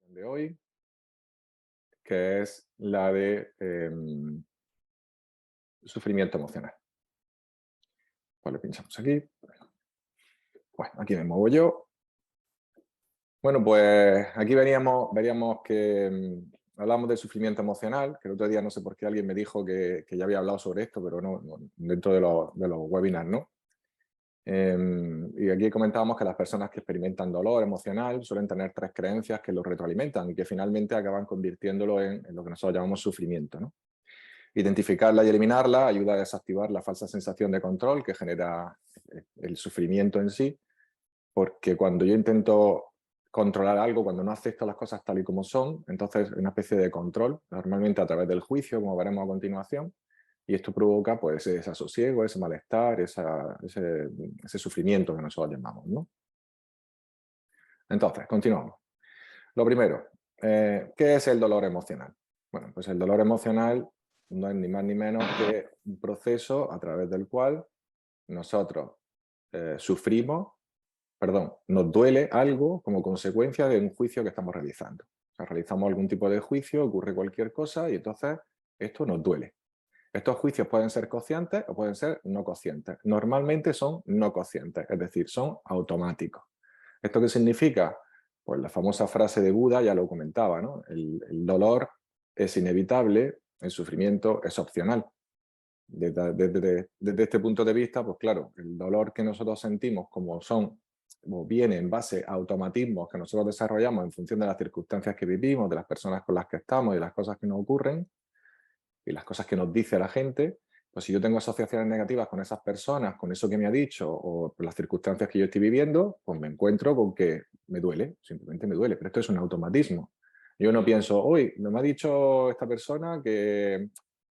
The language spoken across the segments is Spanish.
de hoy, que es la de sufrimiento emocional. Pues le pinchamos aquí. Bueno, aquí me muevo yo. Bueno, pues aquí veríamos que hablamos del sufrimiento emocional, que el otro día no sé por qué alguien me dijo que ya había hablado sobre esto, pero no dentro de los webinars, ¿no? Y aquí comentábamos que las personas que experimentan dolor emocional suelen tener tres creencias que lo retroalimentan y que finalmente acaban convirtiéndolo en lo que nosotros llamamos sufrimiento, ¿no? Identificarla y eliminarla ayuda a desactivar la falsa sensación de control que genera el sufrimiento en sí, porque cuando yo intento controlar algo, cuando no acepto las cosas tal y como son, entonces una especie de control, normalmente a través del juicio, como veremos a continuación, y esto provoca pues ese desasosiego, ese malestar, ese sufrimiento que nosotros llamamos, ¿no? Entonces, continuamos. Lo primero, ¿qué es el dolor emocional? Bueno, pues el dolor emocional no es ni más ni menos que un proceso a través del cual nosotros nos duele algo como consecuencia de un juicio que estamos realizando. O sea, realizamos algún tipo de juicio, ocurre cualquier cosa y entonces esto nos duele. Estos juicios pueden ser conscientes o pueden ser no conscientes. Normalmente son no conscientes, es decir, son automáticos. ¿Esto qué significa? Pues la famosa frase de Buda ya lo comentaba, ¿no? El dolor es inevitable, el sufrimiento es opcional. Desde este punto de vista, pues claro, el dolor que nosotros sentimos como viene en base a automatismos que nosotros desarrollamos en función de las circunstancias que vivimos, de las personas con las que estamos y las cosas que nos ocurren y las cosas que nos dice la gente, pues si yo tengo asociaciones negativas con esas personas, con eso que me ha dicho o las circunstancias que yo estoy viviendo, pues me encuentro con que me duele, simplemente me duele, pero esto es un automatismo. Yo no pienso, uy, me ha dicho esta persona que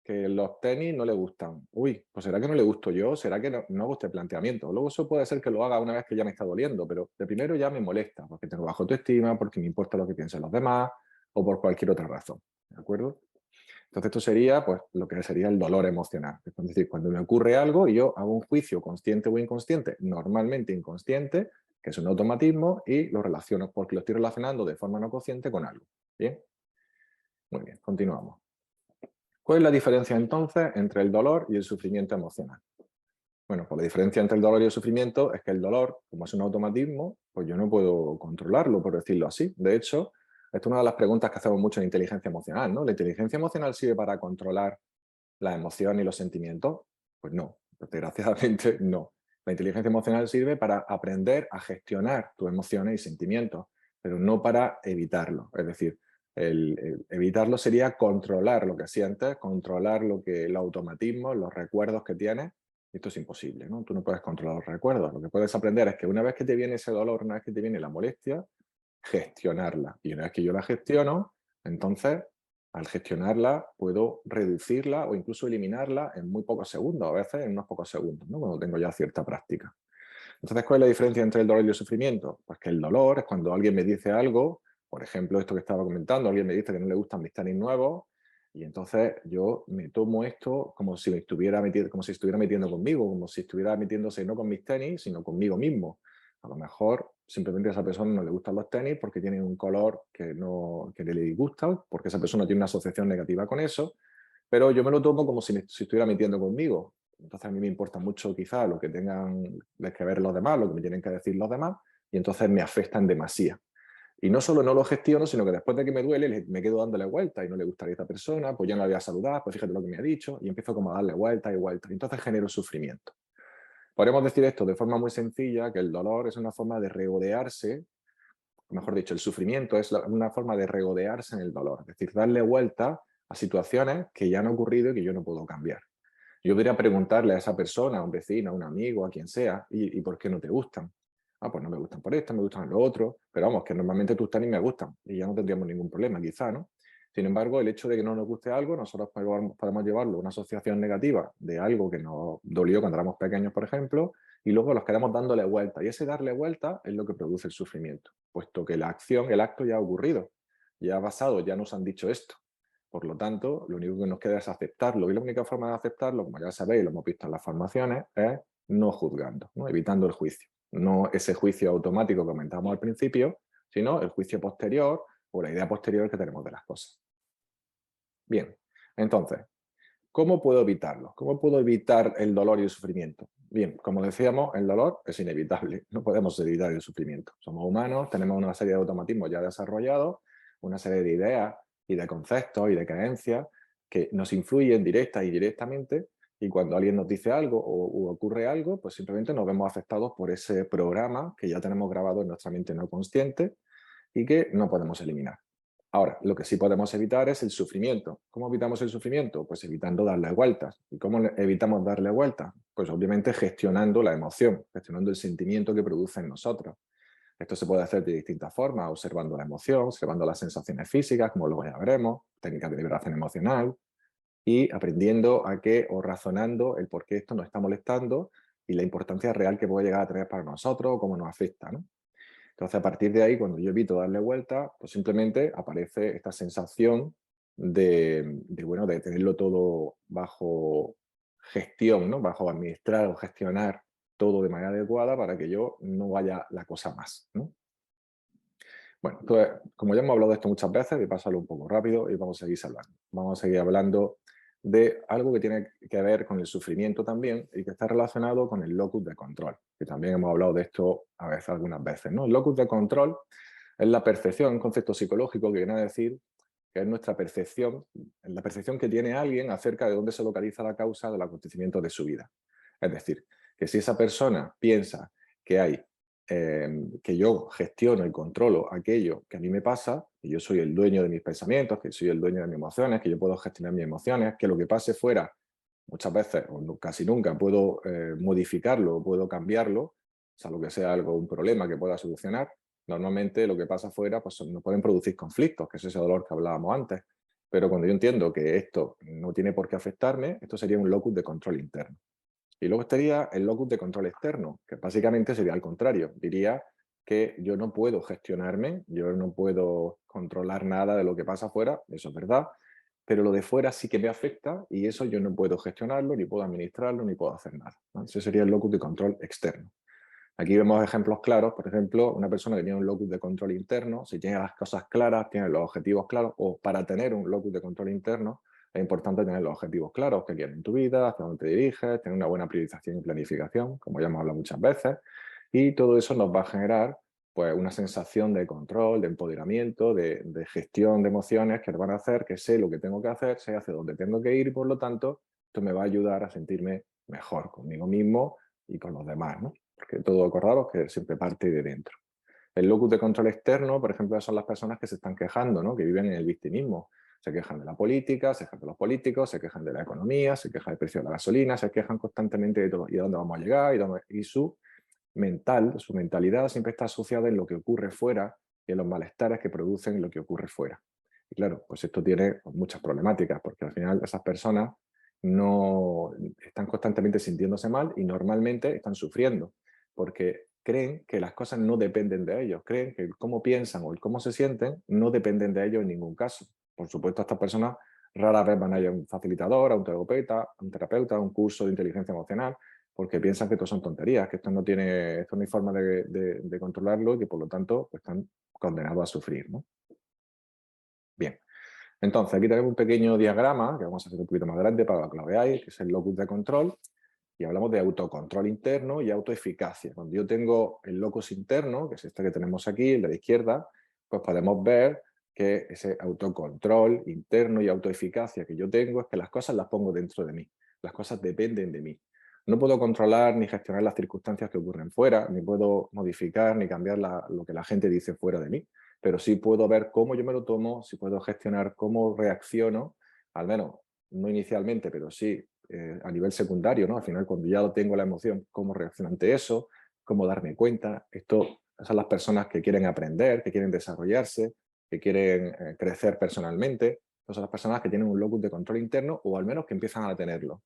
los tenis no le gustan. Uy, pues ¿será que no le gusto yo? ¿Será que no hago este planteamiento? Luego eso puede ser que lo haga una vez que ya me está doliendo, pero de primero ya me molesta, porque tengo baja autoestima, porque me importa lo que piensen los demás o por cualquier otra razón. ¿De acuerdo? Entonces esto sería pues, lo que sería el dolor emocional. Es decir, cuando me ocurre algo y yo hago un juicio consciente o inconsciente, normalmente inconsciente, que es un automatismo, y lo relaciono porque lo estoy relacionando de forma no consciente con algo. ¿Bien? Muy bien, continuamos. ¿Cuál es la diferencia entonces entre el dolor y el sufrimiento emocional? Bueno, pues la diferencia entre el dolor y el sufrimiento es que el dolor, como es un automatismo, pues yo no puedo controlarlo, por decirlo así. De hecho, esto es una de las preguntas que hacemos mucho en inteligencia emocional, ¿no? ¿La inteligencia emocional sirve para controlar la emoción y los sentimientos? Pues no, desgraciadamente no. La inteligencia emocional sirve para aprender a gestionar tus emociones y sentimientos, pero no para evitarlo. Es decir, el evitarlo sería controlar lo que sientes, controlar los automatismos, los recuerdos que tienes. Esto es imposible, ¿no? Tú no puedes controlar los recuerdos. Lo que puedes aprender es que una vez que te viene ese dolor, una vez que te viene la molestia, gestionarla. Y una vez que yo la gestiono, entonces al gestionarla puedo reducirla o incluso eliminarla en muy pocos segundos, a veces en unos pocos segundos, ¿no? Cuando tengo ya cierta práctica. Entonces, ¿cuál es la diferencia entre el dolor y el sufrimiento? Pues que el dolor es cuando alguien me dice algo, por ejemplo, esto que estaba comentando, alguien me dice que no le gustan mis tenis nuevos, y entonces yo me tomo esto como si estuviera metiendo conmigo, como si estuviera metiéndose no con mis tenis, sino conmigo mismo. A lo mejor simplemente a esa persona no le gustan los tenis porque tienen un color que le disgusta, porque esa persona tiene una asociación negativa con eso, pero yo me lo tomo como si estuviera metiendo conmigo. Entonces a mí me importa mucho quizá lo que tengan que ver los demás, lo que me tienen que decir los demás, y entonces me afectan demasiado. Y no solo no lo gestiono, sino que después de que me duele, me quedo dándole vueltas y no le gustaría a esta persona, pues ya no la voy a saludar, pues fíjate lo que me ha dicho, y empiezo como a darle vueltas y vueltas. Y entonces genero sufrimiento. Podríamos decir esto de forma muy sencilla, que el dolor es una forma de regodearse, mejor dicho, el sufrimiento es una forma de regodearse en el dolor, es decir, darle vuelta a situaciones que ya han ocurrido y que yo no puedo cambiar. Yo podría preguntarle a esa persona, a un vecino, a un amigo, a quien sea, ¿y por qué no te gustan? Ah, pues no me gustan por esto, me gustan lo otro, pero vamos, que normalmente tus tenis me gustan y ya no tendríamos ningún problema, quizá, ¿no? Sin embargo, el hecho de que no nos guste algo, nosotros podemos llevarlo a una asociación negativa de algo que nos dolió cuando éramos pequeños, por ejemplo, y luego los quedamos dándole vuelta. Y ese darle vuelta es lo que produce el sufrimiento, puesto que la acción, el acto ya ha ocurrido, ya ha pasado, ya nos han dicho esto. Por lo tanto, lo único que nos queda es aceptarlo. Y la única forma de aceptarlo, como ya sabéis, lo hemos visto en las formaciones, es no juzgando, ¿no? Evitando el juicio. No ese juicio automático que comentamos al principio, sino el juicio posterior, o la idea posterior que tenemos de las cosas. Bien, entonces, ¿cómo puedo evitarlo? ¿Cómo puedo evitar el dolor y el sufrimiento? Bien, como decíamos, el dolor es inevitable, no podemos evitar el sufrimiento. Somos humanos, tenemos una serie de automatismos ya desarrollados, una serie de ideas y de conceptos y de creencias que nos influyen directa e indirectamente, y cuando alguien nos dice algo o ocurre algo, pues simplemente nos vemos afectados por ese programa que ya tenemos grabado en nuestra mente no consciente y que no podemos eliminar. Ahora, lo que sí podemos evitar es el sufrimiento. ¿Cómo evitamos el sufrimiento? Pues evitando darle vueltas. ¿Y cómo evitamos darle vueltas? Pues obviamente gestionando la emoción, gestionando el sentimiento que produce en nosotros. Esto se puede hacer de distintas formas, observando la emoción, observando las sensaciones físicas, como luego ya veremos, técnicas de liberación emocional, y aprendiendo a qué o razonando el por qué esto nos está molestando y la importancia real que puede llegar a tener para nosotros o cómo nos afecta, ¿no? Entonces, a partir de ahí, cuando yo evito darle vuelta, pues simplemente aparece esta sensación bueno, de tenerlo todo bajo gestión, ¿no? Bajo administrar o gestionar todo de manera adecuada para que yo no vaya la cosa más, ¿no? Bueno, entonces, como ya hemos hablado de esto muchas veces, voy a pasarlo un poco rápido y vamos a seguir hablando. Vamos a seguir hablando de algo que tiene que ver con el sufrimiento también y que está relacionado con el locus de control, que también hemos hablado de esto a veces, algunas veces, ¿no? El locus de control es la percepción, un concepto psicológico que viene a decir que es nuestra percepción, la percepción que tiene alguien acerca de dónde se localiza la causa del acontecimiento de su vida. Es decir, que si esa persona piensa que hay que yo gestiono y controlo aquello que a mí me pasa, que yo soy el dueño de mis pensamientos, que soy el dueño de mis emociones, que yo puedo gestionar mis emociones, que lo que pase fuera muchas veces o casi nunca puedo modificarlo, puedo cambiarlo, salvo que sea algo, un problema que pueda solucionar. Normalmente lo que pasa fuera pues nos pueden producir conflictos, que es ese dolor que hablábamos antes. Pero cuando yo entiendo que esto no tiene por qué afectarme, esto sería un locus de control interno. Y luego estaría el locus de control externo, que básicamente sería al contrario. Diría que yo no puedo gestionarme, yo no puedo controlar nada de lo que pasa afuera, eso es verdad, pero lo de fuera sí que me afecta y eso yo no puedo gestionarlo, ni puedo administrarlo, ni puedo hacer nada, ¿no? Ese sería el locus de control externo. Aquí vemos ejemplos claros, por ejemplo, una persona que tiene un locus de control interno, si tiene las cosas claras, tiene los objetivos claros, o para tener un locus de control interno, es importante tener los objetivos claros, qué quieres en tu vida, hacia dónde te diriges, tener una buena priorización y planificación, como ya hemos hablado muchas veces, y todo eso nos va a generar pues, una sensación de control, de empoderamiento, de gestión de emociones que van a hacer que sé lo que tengo que hacer, sé hacia dónde tengo que ir y por lo tanto esto me va a ayudar a sentirme mejor conmigo mismo y con los demás, ¿no? Porque todo acordaros que siempre parte de dentro. El locus de control externo, por ejemplo, son las personas que se están quejando, ¿no? Que viven en el victimismo. Se quejan de la política, se quejan de los políticos, se quejan de la economía, se quejan del precio de la gasolina, se quejan constantemente de todo y de dónde vamos a llegar y su mentalidad siempre está asociada en lo que ocurre fuera y en los malestares que producen lo que ocurre fuera. Y claro, pues esto tiene pues, muchas problemáticas, porque al final esas personas no están constantemente sintiéndose mal y normalmente están sufriendo, porque creen que las cosas no dependen de ellos, creen que el cómo piensan o el cómo se sienten no dependen de ellos en ningún caso. Por supuesto, estas personas rara vez van a ir a un facilitador, a un terapeuta, a un curso de inteligencia emocional, porque piensan que esto son tonterías, que esto no hay forma de controlarlo y que por lo tanto pues, están condenados a sufrir, ¿no? Bien, entonces aquí tenemos un pequeño diagrama que vamos a hacer un poquito más grande para que lo veáis, que es el locus de control, y hablamos de autocontrol interno y autoeficacia. Cuando yo tengo el locus interno, que es este que tenemos aquí, el de la izquierda, pues podemos ver que ese autocontrol interno y autoeficacia que yo tengo es que las cosas las pongo dentro de mí, las cosas dependen de mí. No puedo controlar ni gestionar las circunstancias que ocurren fuera, ni puedo modificar ni cambiar lo que la gente dice fuera de mí, pero sí puedo ver cómo yo me lo tomo, sí puedo gestionar cómo reacciono, al menos no inicialmente, pero sí a nivel secundario, ¿no? Al final, cuando ya tengo la emoción, cómo reacciono ante eso, cómo darme cuenta. Esto son las personas que quieren aprender, que quieren desarrollarse, que quieren crecer personalmente. Estas son las personas que tienen un locus de control interno o al menos que empiezan a tenerlo.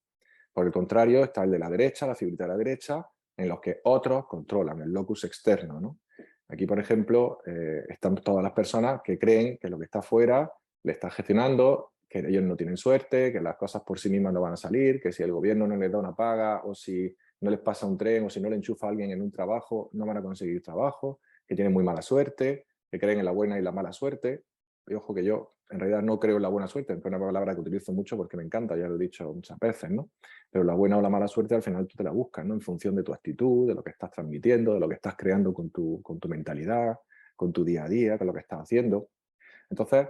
Por el contrario, está el de la derecha, la figurita de la derecha, en los que otros controlan, el locus externo, ¿no? Aquí, por ejemplo, están todas las personas que creen que lo que está afuera le está gestionando, que ellos no tienen suerte, que las cosas por sí mismas no van a salir, que si el gobierno no les da una paga o si no les pasa un tren o si no le enchufa a alguien en un trabajo, no van a conseguir trabajo, que tienen muy mala suerte, que creen en la buena y la mala suerte. y ojo que yo en realidad no creo en la buena suerte, es una palabra que utilizo mucho porque me encanta, ya lo he dicho muchas veces, ¿no? Pero la buena o la mala suerte al final tú te la buscas, ¿no? En función de tu actitud, de lo que estás transmitiendo, de lo que estás creando con tu mentalidad, con tu día a día, con lo que estás haciendo. Entonces,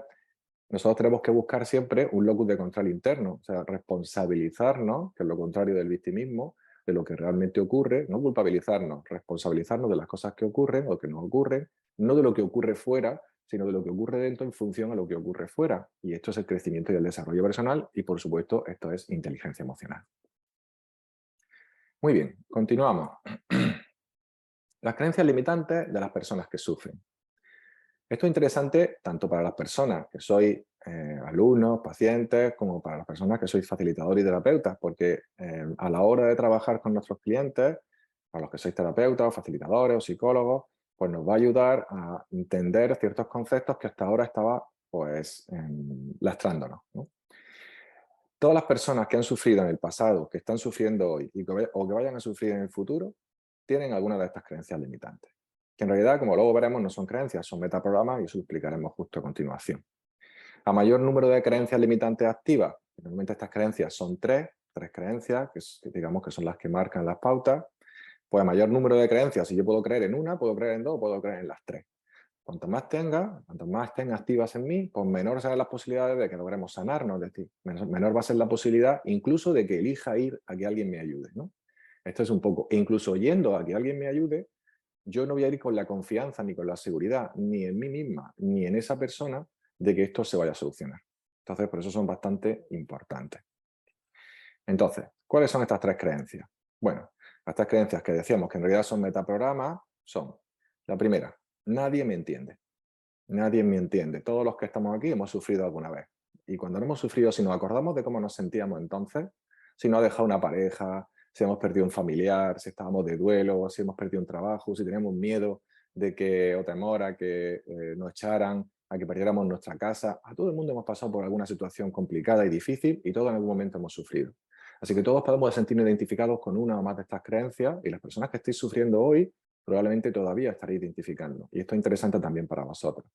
nosotros tenemos que buscar siempre un locus de control interno, o sea, responsabilizarnos, que es lo contrario del victimismo, de lo que realmente ocurre, no culpabilizarnos, responsabilizarnos de las cosas que ocurren o que no ocurren, no de lo que ocurre fuera, sino de lo que ocurre dentro en función a lo que ocurre fuera. Y esto es el crecimiento y el desarrollo personal y, por supuesto, esto es inteligencia emocional. Muy bien, continuamos. Las creencias limitantes de las personas que sufren. Esto es interesante tanto para las personas que sois alumnos, pacientes, como para las personas que sois facilitadores y terapeutas, porque a la hora de trabajar con nuestros clientes, a los que sois terapeutas, o facilitadores o psicólogos, pues nos va a ayudar a entender ciertos conceptos que hasta ahora estaba pues lastrándonos, ¿no? Todas las personas que han sufrido en el pasado, que están sufriendo hoy o que vayan a sufrir en el futuro, tienen alguna de estas creencias limitantes. Que en realidad, como luego veremos, no son creencias, son metaprogramas y eso lo explicaremos justo a continuación. A mayor número de creencias limitantes activas, normalmente estas creencias son tres creencias, que digamos que son las que marcan las pautas, pues a mayor número de creencias, si yo puedo creer en una, puedo creer en dos, puedo creer en las tres. Cuanto más estén activas en mí, pues menor serán las posibilidades de que logremos sanarnos, es decir, menor va a ser la posibilidad incluso de que elija ir a que alguien me ayude, ¿no? Esto es un poco, e incluso yendo a que alguien me ayude, yo no voy a ir con la confianza ni con la seguridad, ni en mí misma, ni en esa persona, de que esto se vaya a solucionar. Entonces, por eso son bastante importantes. Entonces, ¿cuáles son estas tres creencias? Bueno, estas creencias que decíamos que en realidad son metaprogramas son, la primera, nadie me entiende. Nadie me entiende. Todos los que estamos aquí hemos sufrido alguna vez. Y cuando no hemos sufrido, si nos acordamos de cómo nos sentíamos entonces, si nos ha dejado una pareja, si hemos perdido un familiar, si estábamos de duelo, si hemos perdido un trabajo, si teníamos miedo de que, o temor a que nos echaran, a que perdiéramos nuestra casa, a todo el mundo hemos pasado por alguna situación complicada y difícil y todos en algún momento hemos sufrido. Así que todos podemos sentirnos identificados con una o más de estas creencias y las personas que estéis sufriendo hoy probablemente todavía estaréis identificando. Y esto es interesante también para vosotros.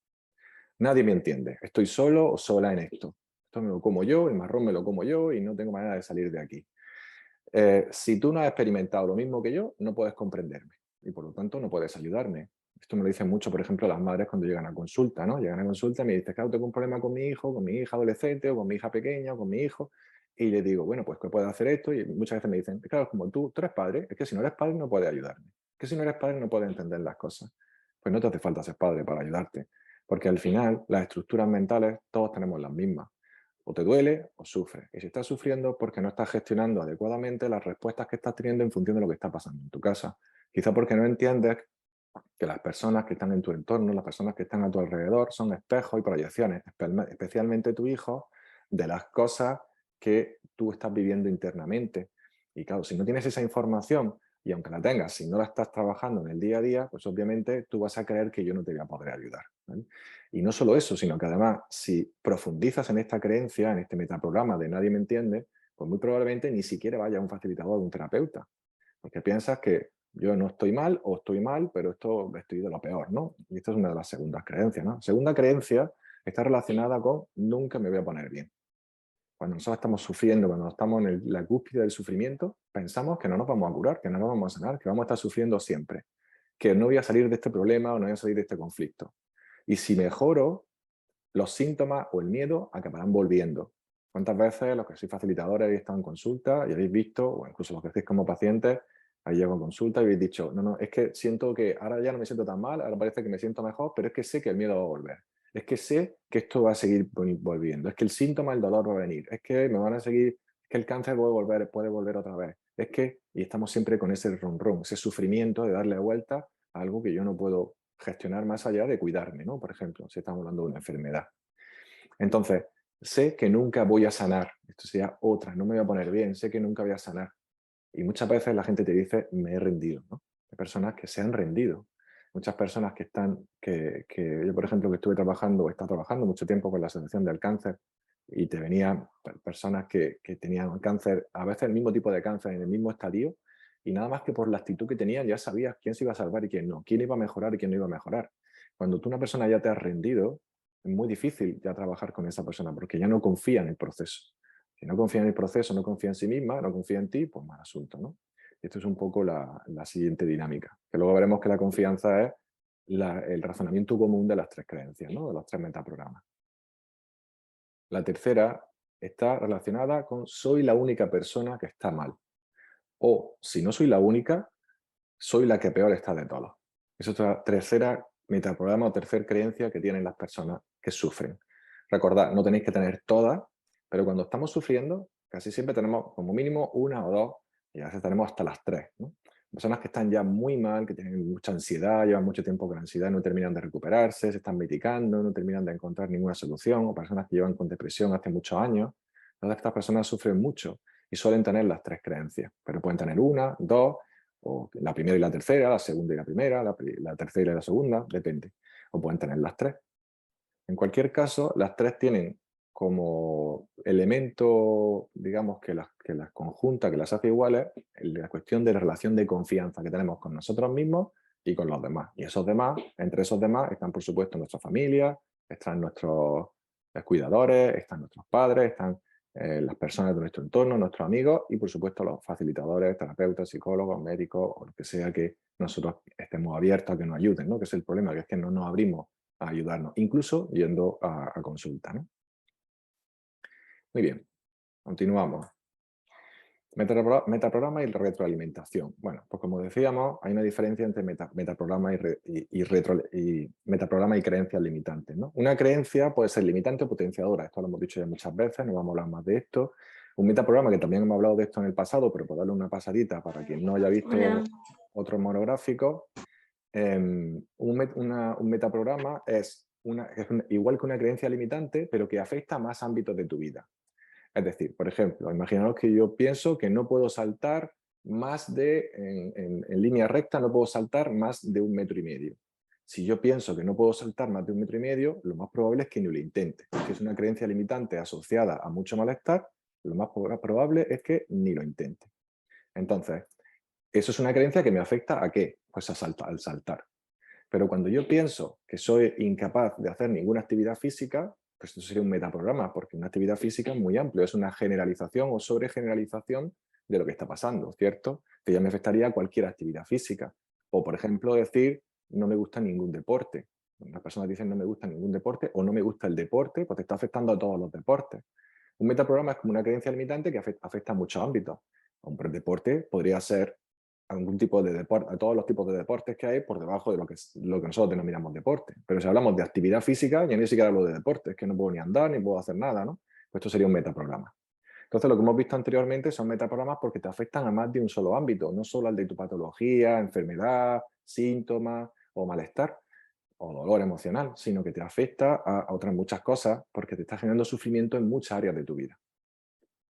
Nadie me entiende. Estoy solo o sola en esto. Esto me lo como yo, el marrón me lo como yo y no tengo manera de salir de aquí. Si tú no has experimentado lo mismo que yo, no puedes comprenderme y por lo tanto no puedes ayudarme. Esto me lo dicen mucho, por ejemplo, las madres cuando llegan a consulta, ¿no? Llegan a consulta y me dicen, claro, tengo un problema con mi hijo, con mi hija adolescente o con mi hija pequeña o con mi hijo. Y le digo, bueno, pues ¿qué puedes hacer esto? Y muchas veces me dicen, claro, como tú eres padre, es que si no eres padre no puedes ayudarme. Es que si no eres padre no puedes entender las cosas. Pues no te hace falta ser padre para ayudarte. Porque al final las estructuras mentales todos tenemos las mismas. O te duele o sufres. Y si estás sufriendo porque no estás gestionando adecuadamente las respuestas que estás teniendo en función de lo que está pasando en tu casa. Quizá porque no entiendes que las personas que están en tu entorno, las personas que están a tu alrededor, son espejos y proyecciones, especialmente tu hijo, de las cosas que tú estás viviendo internamente. Y claro, si no tienes esa información, y aunque la tengas, si no la estás trabajando en el día a día, pues obviamente tú vas a creer que yo no te voy a poder ayudar, ¿vale? Y no solo eso, sino que además, si profundizas en esta creencia, en este metaprograma de nadie me entiende, pues muy probablemente ni siquiera vaya a un facilitador o un terapeuta, porque piensas que yo no estoy mal o estoy mal, pero estoy de lo peor, ¿no? Y esta es una de las segundas creencias, ¿no? Segunda creencia está relacionada con nunca me voy a poner bien. Cuando nosotros estamos sufriendo, cuando estamos en la cúspide del sufrimiento, pensamos que no nos vamos a curar, que no nos vamos a sanar, que vamos a estar sufriendo siempre, que no voy a salir de este problema o no voy a salir de este conflicto. Y si mejoro, los síntomas o el miedo acabarán volviendo. ¿Cuántas veces los que sois facilitadores habéis estado en consulta y habéis visto, o incluso los que estáis como pacientes, habéis llegado a consulta y habéis dicho, no, no, es que siento que ahora ya no me siento tan mal, ahora parece que me siento mejor, pero es que sé que el miedo va a volver. Es que sé que esto va a seguir volviendo. Es que el síntoma, el dolor va a venir. Es que me van a seguir, es que el cáncer puede volver otra vez. Es que, y estamos siempre con ese ron, ese sufrimiento de darle vuelta a algo que yo no puedo gestionar más allá de cuidarme, ¿no? Por ejemplo, si estamos hablando de una enfermedad. Entonces, sé que nunca voy a sanar. Esto sería otra, no me voy a poner bien, sé que nunca voy a sanar. Y muchas veces la gente te dice, me he rendido, ¿no? Hay personas que se han rendido. Muchas personas que están, que yo, por ejemplo, que estuve trabajando, o he estado trabajando mucho tiempo con la Asociación del Cáncer, y te venían personas que tenían cáncer, a veces el mismo tipo de cáncer, en el mismo estadio, y nada más que por la actitud que tenían ya sabías quién se iba a salvar y quién no, quién iba a mejorar y quién no iba a mejorar. Cuando tú una persona ya te has rendido, es muy difícil ya trabajar con esa persona porque ya no confía en el proceso. Si no confía en el proceso, no confía en sí misma, no confía en ti, pues mal asunto, ¿no? Esto es un poco la siguiente dinámica. Que luego veremos que la confianza es el razonamiento común de las tres creencias, ¿no? De los tres metaprogramas. La tercera está relacionada con soy la única persona que está mal. O si no soy la única, soy la que peor está de todos. Esa es la tercera metaprograma o tercera creencia que tienen las personas que sufren. Recordad, no tenéis que tener todas, pero cuando estamos sufriendo, casi siempre tenemos como mínimo una o dos, y a veces tenemos hasta las tres, ¿no? Personas que están ya muy mal, que tienen mucha ansiedad, llevan mucho tiempo con ansiedad, no terminan de recuperarse, se están medicando, no terminan de encontrar ninguna solución, o personas que llevan con depresión hace muchos años. Todas estas personas sufren mucho y suelen tener las tres creencias, pero pueden tener una, dos, o la primera y la tercera, la segunda y la primera, la tercera y la segunda, depende. O pueden tener las tres. En cualquier caso, las tres tienen como elemento, digamos, que las conjunta, que las hace iguales, la cuestión de la relación de confianza que tenemos con nosotros mismos y con los demás. Y esos demás, entre esos demás, están por supuesto nuestra familia, están nuestros cuidadores, están nuestros padres, están las personas de nuestro entorno, nuestros amigos y por supuesto los facilitadores, terapeutas, psicólogos, médicos o lo que sea que nosotros estemos abiertos a que nos ayuden, ¿no? Que es el problema, que es que no nos abrimos a ayudarnos, incluso yendo a consulta, ¿no? Muy bien, continuamos. Metaprograma y retroalimentación. Bueno, pues como decíamos, hay una diferencia entre metaprograma y metaprograma y creencias limitantes, ¿no? Una creencia puede ser limitante o potenciadora, esto lo hemos dicho ya muchas veces, no vamos a hablar más de esto. Un metaprograma, que también hemos hablado de esto en el pasado, pero por darle una pasadita para quien no haya visto Hola. otros monográficos, un metaprograma igual que una creencia limitante, pero que afecta a más ámbitos de tu vida. Es decir, por ejemplo, imaginaos que yo pienso que no puedo saltar en línea recta, no puedo saltar más de 1,5 metros. Si yo pienso que no puedo saltar más de 1,5 metros, lo más probable es que ni lo intente. Si es una creencia limitante asociada a mucho malestar, lo más probable es que ni lo intente. Entonces, eso es una creencia que me afecta ¿a qué? Pues al saltar. Pero cuando yo pienso que soy incapaz de hacer ninguna actividad física, pues eso sería un metaprograma, porque una actividad física es muy amplio, es una generalización o sobregeneralización de lo que está pasando, ¿cierto? Que ya me afectaría a cualquier actividad física. O, por ejemplo, decir, no me gusta ningún deporte. Las personas dicen no me gusta ningún deporte o no me gusta el deporte, pues te está afectando a todos los deportes. Un metaprograma es como una creencia limitante que afecta a muchos ámbitos. Un deporte podría ser algún tipo de deporte, a todos los tipos de deportes que hay por debajo de lo que nosotros denominamos deporte. Pero si hablamos de actividad física, ya ni siquiera hablo de deporte, es que no puedo ni andar, ni puedo hacer nada, ¿no? Pues esto sería un metaprograma. Entonces, lo que hemos visto anteriormente son metaprogramas porque te afectan a más de un solo ámbito, no solo al de tu patología, enfermedad, síntomas o malestar o dolor emocional, sino que te afecta a otras muchas cosas porque te está generando sufrimiento en muchas áreas de tu vida.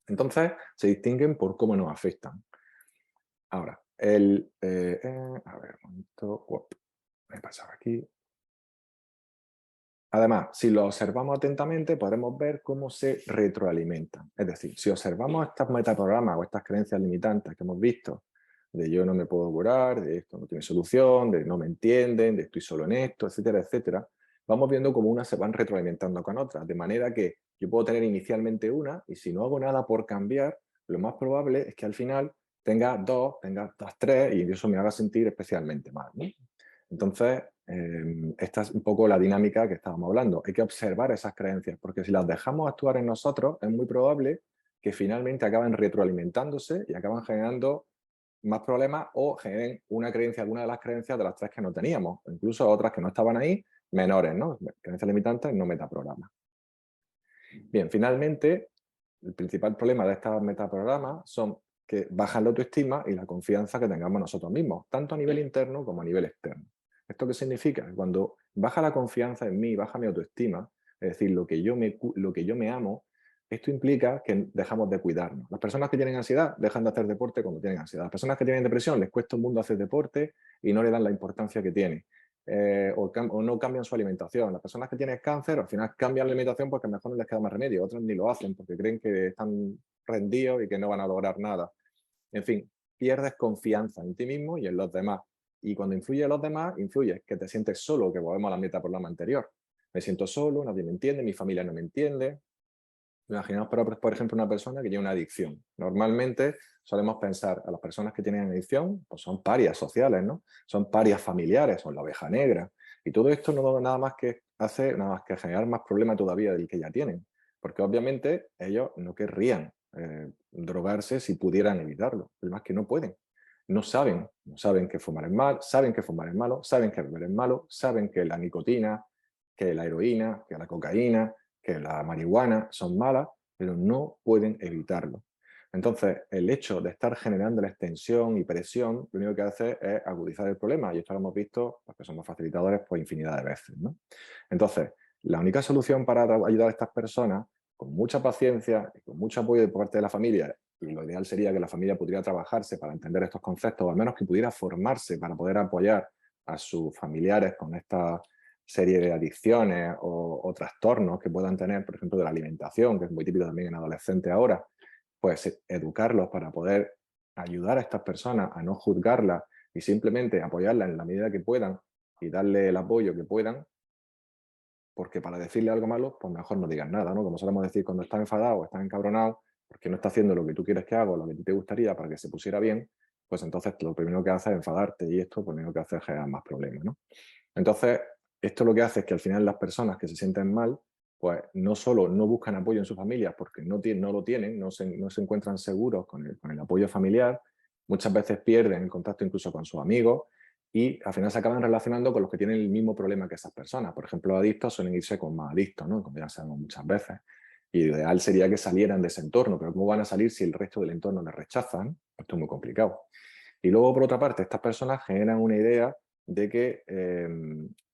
Entonces, se distinguen por cómo nos afectan. Ahora, a ver, un momento, me he pasado aquí. Además, si lo observamos atentamente, podremos ver cómo se retroalimentan. Es decir, si observamos estos metaprogramas o estas creencias limitantes que hemos visto, de yo no me puedo curar, de esto no tiene solución, de no me entienden, de estoy solo en esto, etcétera, etcétera, vamos viendo cómo unas se van retroalimentando con otras, de manera que yo puedo tener inicialmente una y si no hago nada por cambiar, lo más probable es que al final tenga dos, tres y eso me haga sentir especialmente mal, ¿no? Entonces, esta es un poco la dinámica que estábamos hablando. Hay que observar esas creencias, porque si las dejamos actuar en nosotros, es muy probable que finalmente acaben retroalimentándose y acaban generando más problemas o generen una creencia, alguna de las creencias de las tres que no teníamos, o incluso otras que no estaban ahí, menores, ¿no? Creencias limitantes, no metaprogramas. Bien, finalmente, el principal problema de estos metaprogramas son que bajan la autoestima y la confianza que tengamos nosotros mismos, tanto a nivel interno como a nivel externo. ¿Esto qué significa? Que cuando baja la confianza en mí, baja mi autoestima, es decir, lo que yo me amo, esto implica que dejamos de cuidarnos. Las personas que tienen ansiedad dejan de hacer deporte cuando tienen ansiedad. Las personas que tienen depresión les cuesta un mundo hacer deporte y no le dan la importancia que tiene. O no cambian su alimentación. Las personas que tienen cáncer al final cambian la alimentación porque mejor no les queda más remedio. Otros ni lo hacen porque creen que están rendidos y que no van a lograr nada. En fin, pierdes confianza en ti mismo y en los demás. Y cuando influye en los demás, influye que te sientes solo, que volvemos a la metaprograma anterior. me siento solo, nadie me entiende, mi familia no me entiende. Imaginaos, por ejemplo, una persona que tiene una adicción. Normalmente solemos pensar a las personas que tienen adicción, pues son parias sociales, ¿no? Son parias familiares, son la oveja negra. Y todo esto no nada más que hace, nada más que generar más problemas todavía del que ya tienen. Porque obviamente ellos no querrían drogarse si pudieran evitarlo. El más que no pueden. No saben que fumar es mal, saben que fumar es malo, saben que beber es malo, saben que la nicotina, que la heroína, que la cocaína, que la marihuana son malas, pero no pueden evitarlo. Entonces, el hecho de estar generando la extensión y presión, lo único que hace es agudizar el problema, y esto lo hemos visto, los que somos facilitadores, pues infinidad de veces, ¿no? Entonces, la única solución para ayudar a estas personas, con mucha paciencia y con mucho apoyo por parte de la familia, y lo ideal sería que la familia pudiera trabajarse para entender estos conceptos, o al menos que pudiera formarse para poder apoyar a sus familiares con esta serie de adicciones o trastornos que puedan tener, por ejemplo, de la alimentación, que es muy típico también en adolescentes ahora, pues educarlos para poder ayudar a estas personas a no juzgarlas y simplemente apoyarlas en la medida que puedan y darle el apoyo que puedan, porque para decirle algo malo, pues mejor no digas nada, ¿no? Como solemos decir, cuando estás enfadado o estás encabronado, porque no está haciendo lo que tú quieres que haga o lo que a ti te gustaría para que se pusiera bien, pues entonces lo primero que haces es enfadarte y esto, pues lo primero que hace es generar más problemas, ¿no? Entonces, esto lo que hace es que al final las personas que se sienten mal, pues no solo no buscan apoyo en sus familias porque no lo tienen, no se encuentran seguros con el apoyo familiar, muchas veces pierden el contacto incluso con sus amigos y al final se acaban relacionando con los que tienen el mismo problema que esas personas. Por ejemplo, los adictos suelen irse con más adictos, ¿no? Como ya sabemos muchas veces. Y lo ideal sería que salieran de ese entorno, pero ¿cómo van a salir si el resto del entorno les rechazan? Esto es muy complicado. Y luego, por otra parte, estas personas generan una idea de que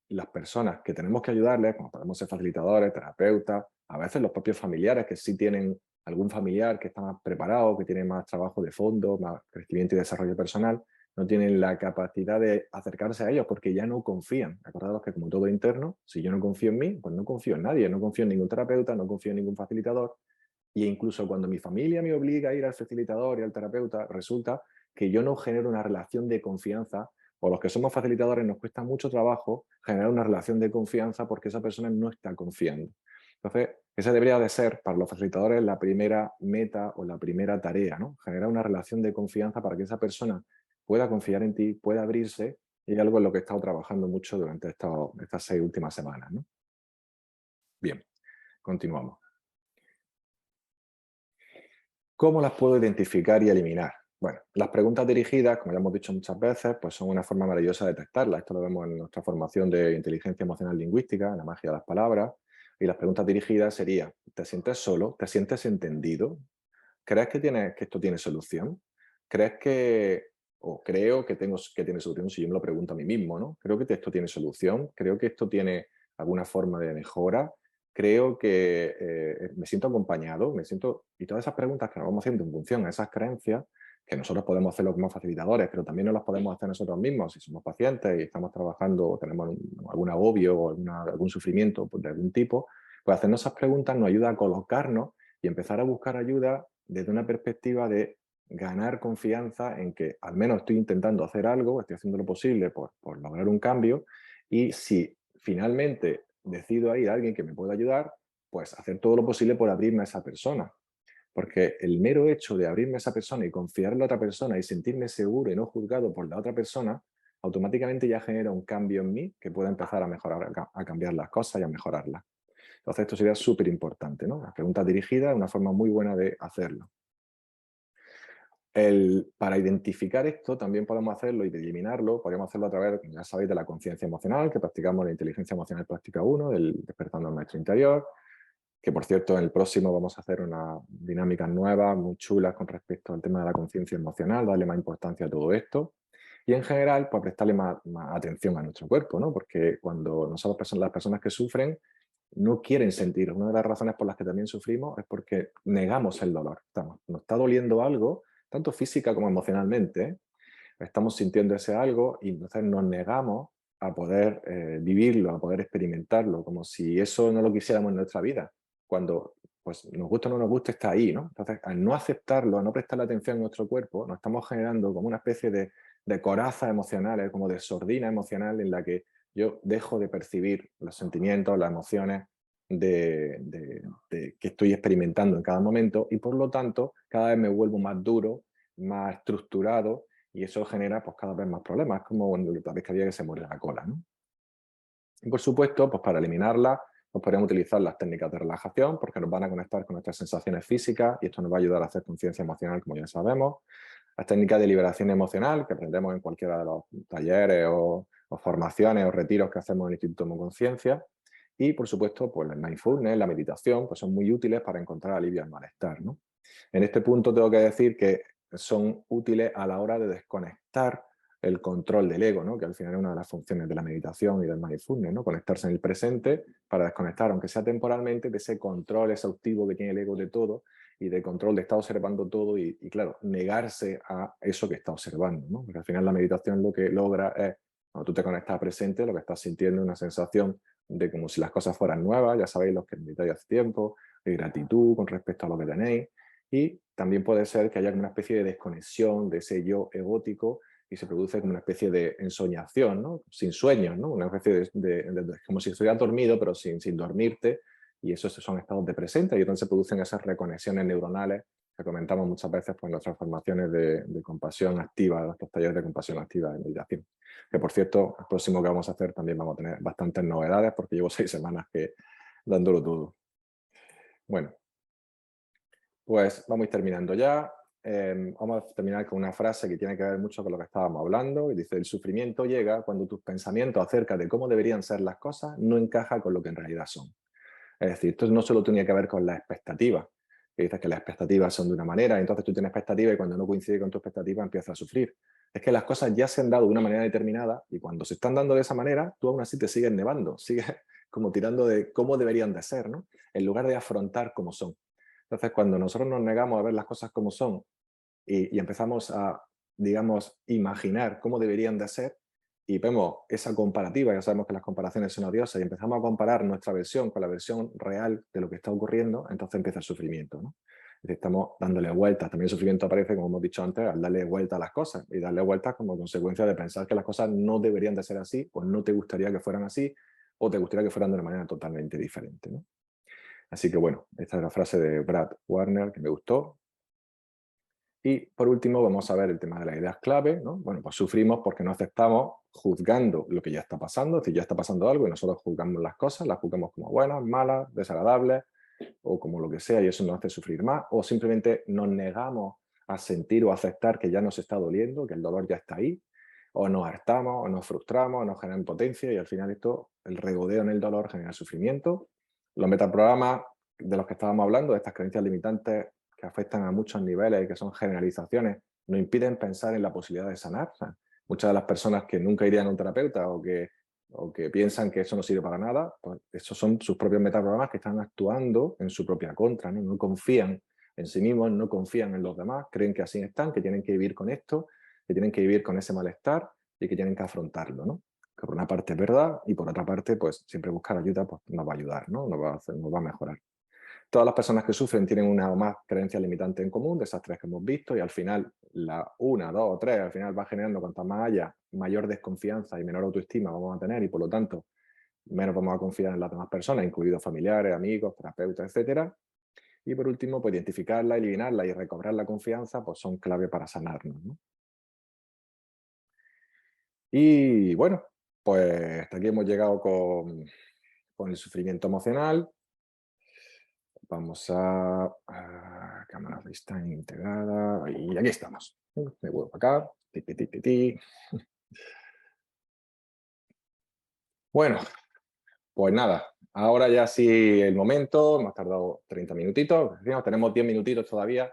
las personas que tenemos que ayudarles, como podemos ser facilitadores, terapeutas, a veces los propios familiares que sí tienen algún familiar que está más preparado, que tiene más trabajo de fondo, más crecimiento y desarrollo personal, no tienen la capacidad de acercarse a ellos porque ya no confían. Acordaros que como todo interno, si yo no confío en mí, pues no confío en nadie, no confío en ningún terapeuta, no confío en ningún facilitador. Y incluso cuando mi familia me obliga a ir al facilitador y al terapeuta, resulta que yo no genero una relación de confianza, o los que somos facilitadores nos cuesta mucho trabajo generar una relación de confianza porque esa persona no está confiando. Entonces, esa debería de ser para los facilitadores la primera meta o la primera tarea, ¿no? Generar una relación de confianza para que esa persona pueda confiar en ti, pueda abrirse, y algo en lo que he estado trabajando mucho durante estas 6 últimas semanas, ¿no? Bien, continuamos. ¿Cómo las puedo identificar y eliminar? Bueno, las preguntas dirigidas, como ya hemos dicho muchas veces, pues son una forma maravillosa de detectarlas. Esto lo vemos en nuestra formación de inteligencia emocional lingüística, en la magia de las palabras. Y las preguntas dirigidas serían, ¿te sientes solo? ¿Te sientes entendido? ¿Crees que esto tiene solución? ¿Crees que, o creo que tiene solución si yo me lo pregunto a mí mismo, ¿no? Creo que esto tiene solución, creo que esto tiene alguna forma de mejora, creo que me siento acompañado, y todas esas preguntas que nos vamos haciendo en función a esas creencias, que nosotros podemos hacerlo como facilitadores, pero también nos las podemos hacer nosotros mismos si somos pacientes y estamos trabajando o tenemos algún agobio o algún sufrimiento de algún tipo, pues hacernos esas preguntas nos ayuda a colocarnos y empezar a buscar ayuda desde una perspectiva de ganar confianza en que al menos estoy intentando hacer algo, estoy haciendo lo posible por lograr un cambio, y si finalmente decido ir a alguien que me pueda ayudar, pues hacer todo lo posible por abrirme a esa persona. Porque el mero hecho de abrirme a esa persona y confiar en la otra persona y sentirme seguro y no juzgado por la otra persona, automáticamente ya genera un cambio en mí que pueda empezar a mejorar, a cambiar las cosas y a mejorarlas. Entonces esto sería súper importante, ¿no? Las preguntas dirigidas es una forma muy buena de hacerlo. Para identificar esto también podemos hacerlo y de eliminarlo, podemos hacerlo a través, ya sabéis, de la conciencia emocional, que practicamos la inteligencia emocional práctica 1, del despertando al maestro interior, que por cierto en el próximo vamos a hacer unas dinámicas nuevas, muy chulas con respecto al tema de la conciencia emocional, darle más importancia a todo esto. Y en general, pues prestarle más atención a nuestro cuerpo, ¿no? Porque cuando nosotros, las personas que sufren, no quieren sentir. Una de las razones por las que también sufrimos es porque negamos el dolor. Nos está doliendo algo, tanto física como emocionalmente, ¿eh? Estamos sintiendo ese algo y entonces nos negamos a poder vivirlo, a poder experimentarlo, como si eso no lo quisiéramos en nuestra vida. Cuando, pues, nos gusta o no nos gusta, está ahí, ¿no? Entonces, al no aceptarlo, a no prestarle atención a nuestro cuerpo, nos estamos generando como una especie de coraza emocional, como de sordina emocional en la que yo dejo de percibir los sentimientos, las emociones que estoy experimentando en cada momento y por lo tanto cada vez me vuelvo más duro, más estructurado y eso genera pues cada vez más problemas, como la pescadilla que se muerde la cola, ¿no? Y por supuesto, pues para eliminarla, pues podríamos utilizar las técnicas de relajación porque nos van a conectar con nuestras sensaciones físicas y esto nos va a ayudar a hacer conciencia emocional, como ya sabemos. Las técnicas de liberación emocional que aprendemos en cualquiera de los talleres o formaciones o retiros que hacemos en el Instituto de Conciencia. Y, por supuesto, pues el mindfulness, la meditación, pues son muy útiles para encontrar alivio al malestar, ¿no? En este punto tengo que decir que son útiles a la hora de desconectar el control del ego, ¿no? Que al final es una de las funciones de la meditación y del mindfulness, ¿no? Conectarse en el presente para desconectar, aunque sea temporalmente, de ese control exhaustivo que tiene el ego de todo y de control de estar observando todo y claro, negarse a eso que está observando, ¿no? Porque al final la meditación lo que logra es, cuando tú te conectas al presente, lo que estás sintiendo es una sensación de como si las cosas fueran nuevas, ya sabéis los que meditáis hace tiempo, de gratitud con respecto a lo que tenéis, y también puede ser que haya una especie de desconexión de ese yo egótico y se produce como una especie de ensoñación, ¿no? Sin sueños, ¿no? Una especie como si estuvieras dormido, pero sin dormirte, y esos son estados de presente, y entonces se producen esas reconexiones neuronales que comentamos muchas veces pues, en nuestras formaciones de compasión activa, nuestros talleres de compasión activa de meditación. Que por cierto, el próximo que vamos a hacer también vamos a tener bastantes novedades porque llevo 6 semanas dándolo todo. Bueno, pues vamos a ir terminando ya. Vamos a terminar con una frase que tiene que ver mucho con lo que estábamos hablando y dice: el sufrimiento llega cuando tus pensamientos acerca de cómo deberían ser las cosas no encajan con lo que en realidad son. Es decir, esto no solo tiene que ver con las expectativas, que dices que las expectativas son de una manera, entonces tú tienes expectativas y cuando no coincide con tu expectativa empiezas a sufrir. Es que las cosas ya se han dado de una manera determinada y cuando se están dando de esa manera, tú aún así te sigues nevando, sigues como tirando de cómo deberían de ser, ¿no? En lugar de afrontar cómo son. Entonces, cuando nosotros nos negamos a ver las cosas como son y empezamos a, digamos, imaginar cómo deberían de ser, y vemos esa comparativa, ya sabemos que las comparaciones son odiosas, y empezamos a comparar nuestra versión con la versión real de lo que está ocurriendo, entonces empieza el sufrimiento, ¿no? Es decir, estamos dándole vueltas. También el sufrimiento aparece, como hemos dicho antes, al darle vuelta a las cosas, y darle vueltas como consecuencia de pensar que las cosas no deberían de ser así, o no te gustaría que fueran así, o te gustaría que fueran de una manera totalmente diferente, ¿no? Así que bueno, esta es la frase de Brad Warner que me gustó. Y por último vamos a ver el tema de las ideas clave, ¿no? Bueno, pues sufrimos porque no aceptamos juzgando lo que ya está pasando, es decir, ya está pasando algo y nosotros juzgamos las cosas, las juzgamos como buenas, malas, desagradables o como lo que sea y eso nos hace sufrir más, o simplemente nos negamos a sentir o aceptar que ya nos está doliendo, que el dolor ya está ahí, o nos hartamos, o nos frustramos, o nos genera impotencia y al final esto, el regodeo en el dolor genera sufrimiento. Los metaprogramas de los que estábamos hablando, de estas creencias limitantes que afectan a muchos niveles y que son generalizaciones, nos impiden pensar en la posibilidad de sanar. O sea, muchas de las personas que nunca irían a un terapeuta o que piensan que eso no sirve para nada, pues esos son sus propios metaprogramas que están actuando en su propia contra, ¿no? No confían en sí mismos, no confían en los demás, creen que así están, que tienen que vivir con esto, que tienen que vivir con ese malestar y que tienen que afrontarlo, ¿no? Que por una parte es verdad y por otra parte, pues siempre buscar ayuda pues, nos va a ayudar, ¿no? Nos va a mejorar. Todas las personas que sufren tienen una o más creencias limitantes en común, de esas 3 que hemos visto, y al final, la 1, 2 o 3, al final va generando cuantas más haya, mayor desconfianza y menor autoestima vamos a tener, y por lo tanto, menos vamos a confiar en las demás personas, incluidos familiares, amigos, terapeutas, etcétera. Y por último, pues identificarla, eliminarla y recobrar la confianza, pues son clave para sanarnos, ¿no? Y bueno, pues hasta aquí hemos llegado con el sufrimiento emocional. Vamos a cámara FaceTime integrada y aquí estamos. Me vuelvo acá. Ti, ti, ti, ti, ti. Bueno, pues nada, ahora ya sí el momento, hemos tardado 30 minutitos, tenemos 10 minutitos todavía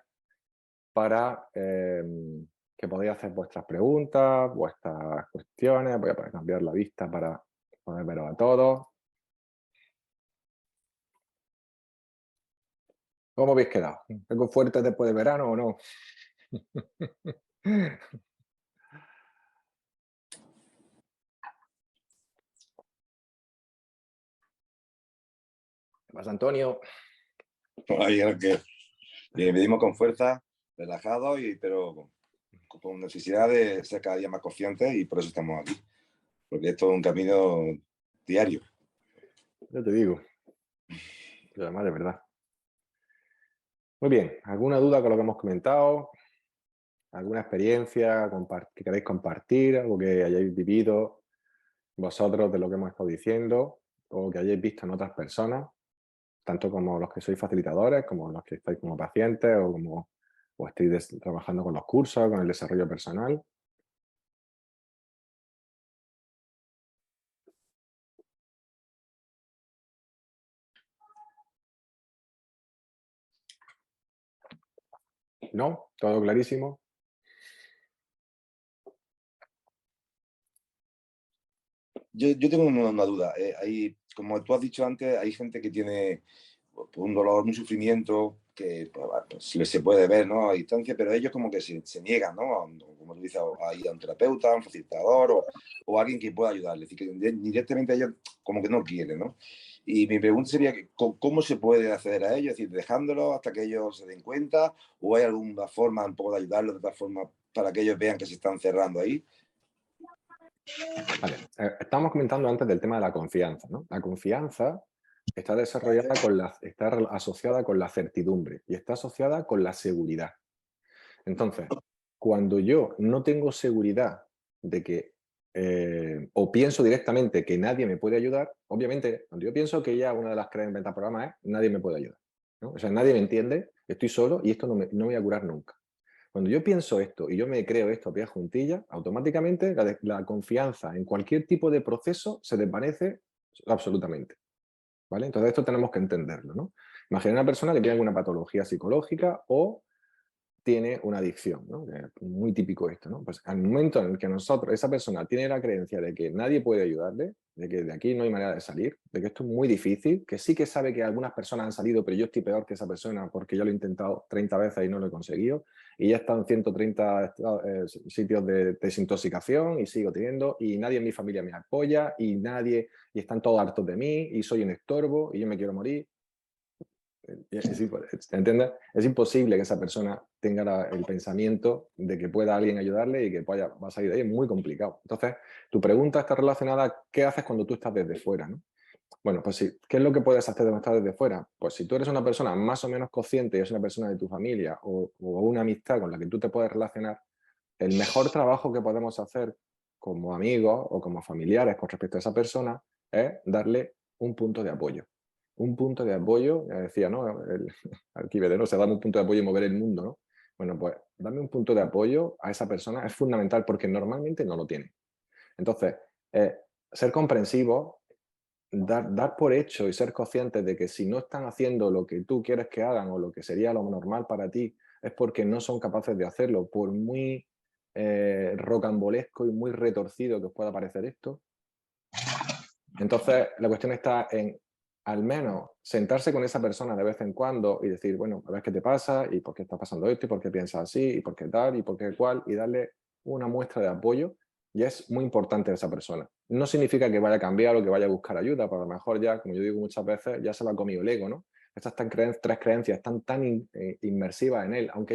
para que podáis hacer vuestras preguntas, vuestras cuestiones. Voy a poder cambiar la vista para poder veros a todos. ¿Cómo habéis quedado? ¿Tengo fuerte después de verano o no? ¿Qué pasa, Antonio? Ahí era que vivimos con fuerza, relajados, pero con necesidad de ser cada día más conscientes y por eso estamos aquí. porque es todo un camino diario. Yo te digo, y además de verdad. Muy bien, ¿alguna duda con lo que hemos comentado? ¿Alguna experiencia que queréis compartir? ¿Algo que hayáis vivido vosotros de lo que hemos estado diciendo? ¿O que hayáis visto en otras personas? Tanto como los que sois facilitadores, como los que estáis como pacientes, o como o estáis trabajando con los cursos, con el desarrollo personal. ¿No? ¿Todo clarísimo? Yo tengo una duda. Como tú has dicho antes, hay gente que tiene un dolor, un sufrimiento que pues, se puede ver, ¿no?, a distancia, pero ellos como que se niegan, ¿no? Como tú dices, a ir a un terapeuta, a un facilitador o alguien que pueda ayudarles. Es decir, que directamente ellos como que no quieren, ¿no? Y mi pregunta sería, ¿cómo se puede acceder a ellos? Es decir, dejándolo hasta que ellos se den cuenta, o hay alguna forma un poco de ayudarlos de otra forma para que ellos vean que se están cerrando ahí. Vale, estábamos comentando antes del tema de la confianza, ¿no? La confianza está desarrollada está asociada con la certidumbre y está asociada con la seguridad. Entonces, cuando yo no tengo seguridad de que, o pienso directamente que nadie me puede ayudar, obviamente, cuando yo pienso que ya una de las creencias del programa es nadie me puede ayudar, ¿no? O sea, nadie me entiende, estoy solo y esto no voy a curar nunca. Cuando yo pienso esto y yo me creo esto a pie juntillas, automáticamente la confianza en cualquier tipo de proceso se desvanece absolutamente, ¿vale? Entonces esto tenemos que entenderlo, ¿no? Imagina una persona que tiene alguna patología psicológica o tiene una adicción, ¿no? Muy típico esto, ¿no? Pues al momento en el que esa persona tiene la creencia de que nadie puede ayudarle, de que de aquí no hay manera de salir, de que esto es muy difícil, que sí que sabe que algunas personas han salido, pero yo estoy peor que esa persona porque yo lo he intentado 30 veces y no lo he conseguido, y ya he estado en 130 sitios de desintoxicación y sigo teniendo, y nadie en mi familia me apoya, y están todos hartos de mí, y soy un estorbo, y yo me quiero morir. ¿Entiendes? Es imposible que esa persona tenga el pensamiento de que pueda alguien ayudarle y que va a salir de ahí. Es muy complicado. Entonces, tu pregunta está relacionada a qué haces cuando tú estás desde fuera, ¿no? Bueno, pues sí, ¿qué es lo que puedes hacer cuando estás desde fuera? Pues si tú eres una persona más o menos consciente y es una persona de tu familia o una amistad con la que tú te puedes relacionar, el mejor trabajo que podemos hacer como amigos o como familiares con respecto a esa persona es darle un punto de apoyo. Un punto de apoyo, ya decía, ¿no? Arquímedes, ¿no? Se dame un punto de apoyo y mover el mundo, ¿no? Bueno, pues darme un punto de apoyo a esa persona es fundamental porque normalmente no lo tiene. Entonces, ser comprensivo, dar por hecho y ser conscientes de que si no están haciendo lo que tú quieres que hagan o lo que sería lo normal para ti, es porque no son capaces de hacerlo, por muy rocambolesco y muy retorcido que os pueda parecer esto. Entonces, la cuestión está en al menos sentarse con esa persona de vez en cuando y decir, bueno, a ver qué te pasa y por qué está pasando esto y por qué piensas así y por qué tal y por qué cual y darle una muestra de apoyo y es muy importante esa persona. No significa que vaya a cambiar o que vaya a buscar ayuda, pero a lo mejor ya, como yo digo muchas veces, ya se lo ha comido el ego, ¿no? Estas tres creencias están tan inmersivas en él, aunque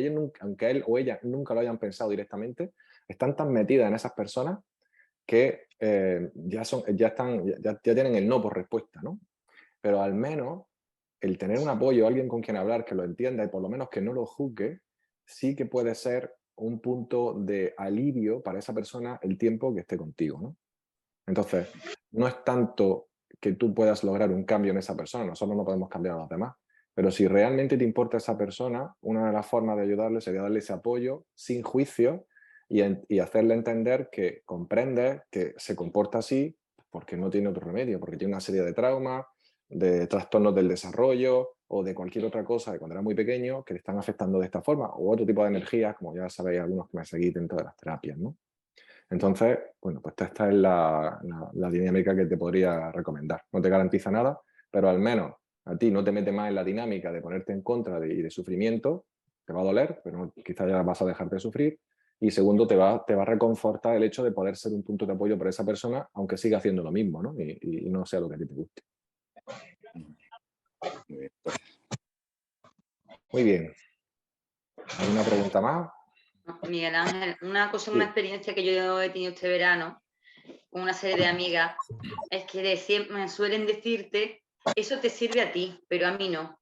él o ella nunca lo hayan pensado directamente, están tan metidas en esas personas que ya tienen el no por respuesta, ¿no? Pero al menos el tener un apoyo, alguien con quien hablar que lo entienda y por lo menos que no lo juzgue, sí que puede ser un punto de alivio para esa persona el tiempo que esté contigo, ¿no? Entonces, no es tanto que tú puedas lograr un cambio en esa persona, nosotros no podemos cambiar a los demás, pero si realmente te importa esa persona, una de las formas de ayudarle sería darle ese apoyo sin juicio y hacerle entender que comprende que se comporta así porque no tiene otro remedio, porque tiene una serie de traumas, de trastornos del desarrollo o de cualquier otra cosa de cuando era muy pequeño que le están afectando de esta forma, o otro tipo de energías, como ya sabéis algunos que me seguís dentro de las terapias, ¿no? Entonces, bueno, pues esta es la dinámica que te podría recomendar. No te garantiza nada, pero al menos a ti no te mete más en la dinámica de ponerte en contra y de sufrimiento, te va a doler, pero quizás ya vas a dejarte de sufrir. Y segundo, te va a reconfortar el hecho de poder ser un punto de apoyo para esa persona, aunque siga haciendo lo mismo, ¿no? Y no sea lo que a ti te guste. Muy bien. Muy bien. ¿Alguna pregunta más? Miguel Ángel, una Sí. experiencia que yo he tenido este verano con una serie de amigas, es que me suelen decirte, eso te sirve a ti, pero a mí no.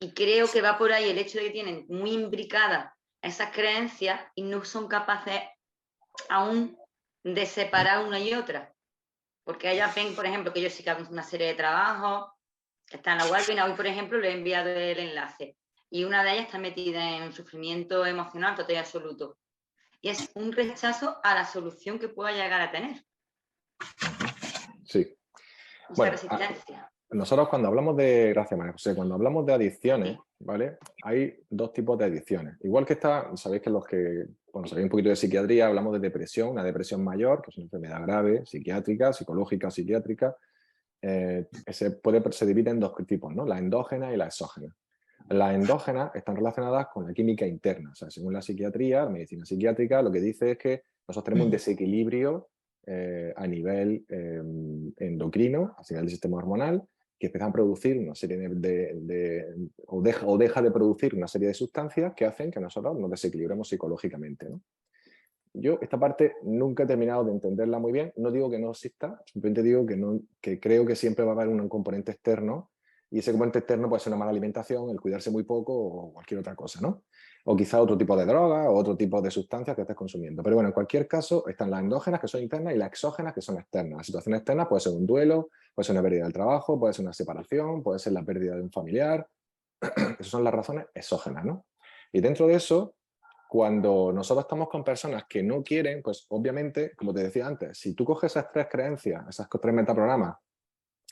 Y creo que va por ahí el hecho de que tienen muy imbricadas esas creencias y no son capaces aún de separar una y otra. Porque ellas ven, por ejemplo, que yo sí que hago una serie de trabajos, que está en la webinar. Hoy, por ejemplo, le he enviado el enlace. Y una de ellas está metida en un sufrimiento emocional total y absoluto. Y es un rechazo a la solución que pueda llegar a tener. Sí. Esa Bueno, resistencia. nosotros cuando hablamos de, gracias María José, cuando hablamos de adicciones, ¿vale? Hay dos tipos de adicciones. Igual que está, sabéis que los que, bueno, sabéis un poquito de psiquiatría, hablamos de depresión, una depresión mayor, que es una enfermedad grave, psiquiátrica, psicológica, psiquiátrica. Se divide en dos tipos, ¿no? La endógena y la exógena. Las endógenas están relacionadas con la química interna. O sea, según la psiquiatría, la medicina psiquiátrica, lo que dice es que nosotros tenemos un desequilibrio a nivel endocrino, a nivel del sistema hormonal, que empiezan a producir una serie o deja de producir una serie de sustancias que hacen que nosotros nos desequilibremos psicológicamente, ¿no? Yo esta parte nunca he terminado de entenderla muy bien. No digo que no exista, simplemente digo que creo que siempre va a haber un componente externo y ese componente externo puede ser una mala alimentación, el cuidarse muy poco o cualquier otra cosa, ¿no? O quizá otro tipo de droga o otro tipo de sustancias que estés consumiendo. Pero bueno, en cualquier caso están las endógenas que son internas y las exógenas que son externas. La situación externa puede ser un duelo, puede ser una pérdida del trabajo, puede ser una separación, puede ser la pérdida de un familiar. Esas son las razones exógenas, ¿no? Y dentro de eso, cuando nosotros estamos con personas que no quieren, pues obviamente, como te decía antes, si tú coges esas tres creencias, esas tres metaprogramas,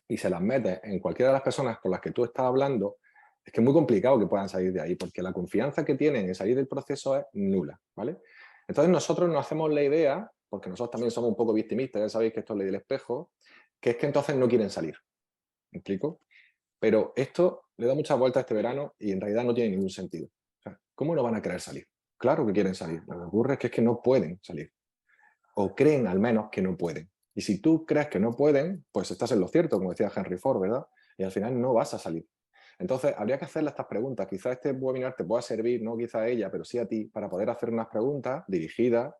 y se las metes en cualquiera de las personas con las que tú estás hablando, es que es muy complicado que puedan salir de ahí, porque la confianza que tienen en salir del proceso es nula, ¿vale? Entonces nosotros nos hacemos la idea, porque nosotros también somos un poco victimistas, ya sabéis que esto es ley del espejo, que es que entonces no quieren salir. ¿Me explico? Pero esto le da muchas vueltas este verano y en realidad no tiene ningún sentido. O sea, ¿cómo no van a querer salir? Claro que quieren salir. Lo que ocurre es que no pueden salir. O creen al menos que no pueden. Y si tú crees que no pueden, pues estás en lo cierto, como decía Henry Ford, ¿verdad? Y al final no vas a salir. Entonces, habría que hacerle estas preguntas. Quizá este webinar te pueda servir, no quizá a ella, pero sí a ti, para poder hacer unas preguntas dirigidas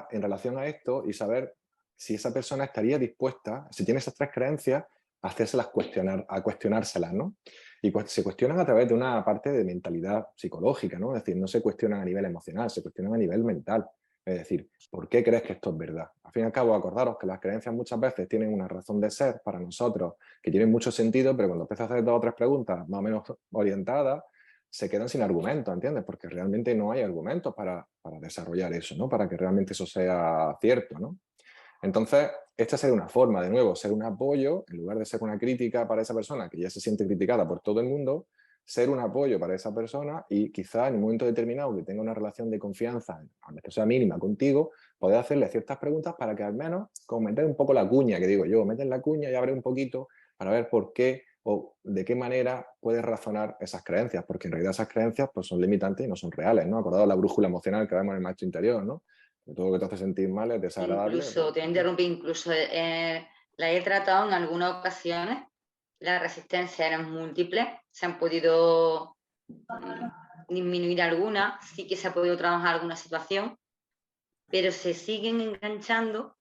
en relación a esto y saber si esa persona estaría dispuesta, si tiene esas tres creencias, a hacérselas a cuestionárselas, ¿no? Y se cuestionan a través de una parte de mentalidad psicológica, ¿no? Es decir, no se cuestionan a nivel emocional, se cuestionan a nivel mental. Es decir, ¿por qué crees que esto es verdad? Al fin y al cabo, acordaros que las creencias muchas veces tienen una razón de ser para nosotros, que tienen mucho sentido, pero cuando empiezas a hacer dos o tres preguntas más o menos orientadas, se quedan sin argumentos, ¿entiendes? Porque realmente no hay argumentos para desarrollar eso, ¿no? Para que realmente eso sea cierto, ¿no? Entonces, esta sería una forma, de nuevo, ser un apoyo, en lugar de ser una crítica para esa persona que ya se siente criticada por todo el mundo, ser un apoyo para esa persona y quizá en un momento determinado que tenga una relación de confianza, aunque sea mínima contigo, poder hacerle ciertas preguntas para que al menos, como meter un poco la cuña, que digo yo, meter la cuña y abre un poquito para ver por qué o de qué manera puedes razonar esas creencias, porque en realidad esas creencias pues, son limitantes y no son reales, ¿no? Acordado la brújula emocional que vemos en el maestro interior, ¿no? Que todo lo que te hace sentir mal es desagradable. Incluso, te interrumpí, incluso la he tratado en algunas ocasiones, las resistencias eran múltiples, se han podido disminuir algunas, sí que se ha podido trabajar alguna situación, pero se siguen enganchando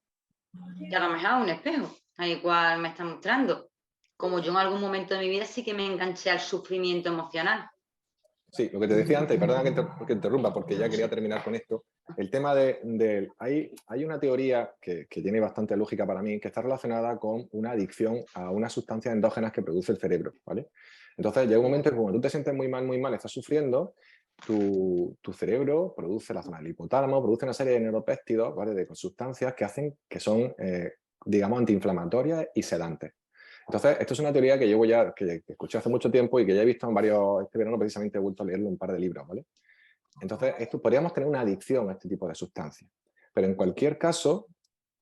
y a lo mejor a un espejo, al cual me está mostrando. Como yo en algún momento de mi vida sí que me enganché al sufrimiento emocional. Sí, lo que te decía antes, y perdona que interrumpa porque ya quería terminar con esto, el tema hay una teoría que tiene bastante lógica para mí, que está relacionada con una adicción a unas sustancias endógenas que produce el cerebro, ¿vale? Entonces llega un momento en que cuando tú te sientes muy mal, estás sufriendo, tu cerebro produce la zona del hipotálamo, produce una serie de neuropéptidos, ¿vale? De sustancias que hacen que son, digamos, antiinflamatorias y sedantes. Entonces, esto es una teoría que llevo ya, que escuché hace mucho tiempo y que ya he visto en varios, este verano precisamente he vuelto a leerlo en un par de libros, ¿vale? Entonces, podríamos tener una adicción a este tipo de sustancias. Pero en cualquier caso,